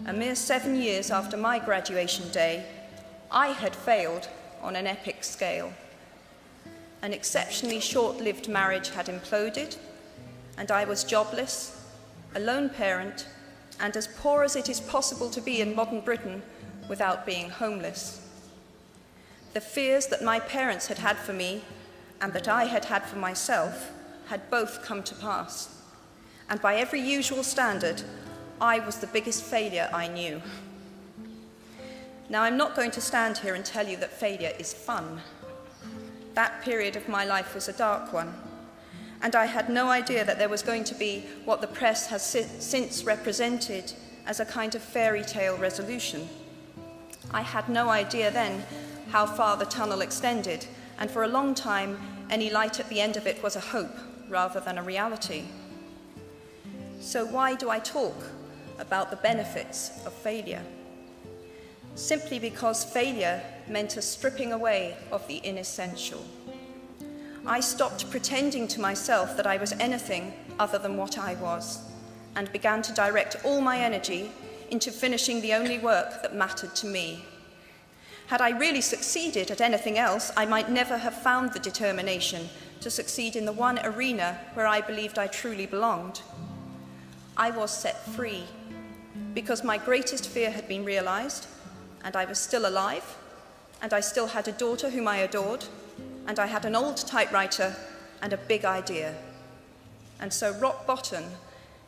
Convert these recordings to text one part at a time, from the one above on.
a mere 7 years after my graduation day, I had failed on an epic scale. An exceptionally short-lived marriage had imploded, and I was jobless, a lone parent, and as poor as it is possible to be in modern Britain without being homeless. The fears that my parents had had for me and that I had had for myself had both come to pass. And by every usual standard, I was the biggest failure I knew. Now, I'm not going to stand here and tell you that failure is fun. That period of my life was a dark one, and I had no idea that there was going to be what the press has since represented as a kind of fairy tale resolution. I had no idea then how far the tunnel extended, and for a long time, any light at the end of it was a hope rather than a reality. So why do I talk about the benefits of failure? Simply because failure meant a stripping away of the inessential. I stopped pretending to myself that I was anything other than what I was, and began to direct all my energy into finishing the only work that mattered to me. Had I really succeeded at anything else, I might never have found the determination to succeed in the one arena where I believed I truly belonged. I was set free because my greatest fear had been realized, and I was still alive, and I still had a daughter whom I adored, and I had an old typewriter and a big idea. And so rock bottom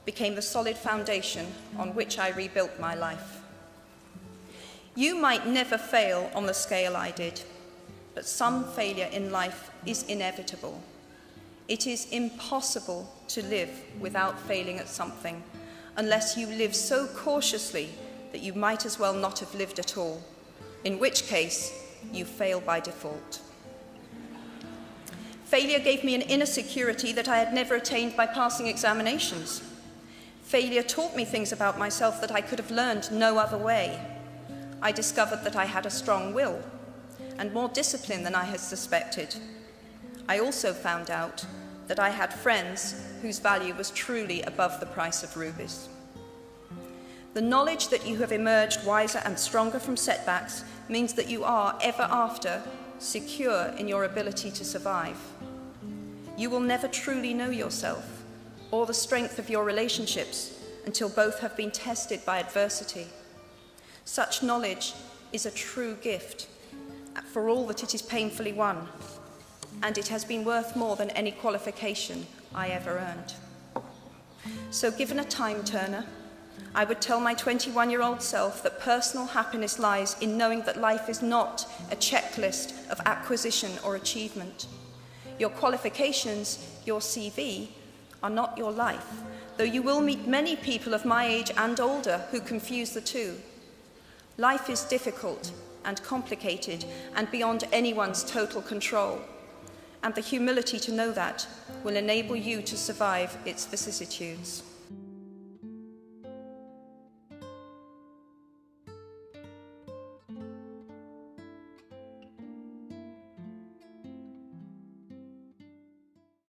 became the solid foundation on which I rebuilt my life. You might never fail on the scale I did, but some failure in life is inevitable. It is impossible to live without failing at something, unless you live so cautiously that you might as well not have lived at all, in which case you fail by default. Failure gave me an inner security that I had never attained by passing examinations. Failure taught me things about myself that I could have learned no other way. I discovered that I had a strong will and more discipline than I had suspected. I also found out that I had friends whose value was truly above the price of rubies. The knowledge that you have emerged wiser and stronger from setbacks means that you are, ever after, secure in your ability to survive. You will never truly know yourself or the strength of your relationships until both have been tested by adversity. Such knowledge is a true gift for all that it is painfully won, and it has been worth more than any qualification I ever earned. So given a time turner, I would tell my 21-year-old self that personal happiness lies in knowing that life is not a checklist of acquisition or achievement. Your qualifications, your CV, are not your life, though you will meet many people of my age and older who confuse the two. Life is difficult and complicated and beyond anyone's total control, and the humility to know that will enable you to survive its vicissitudes.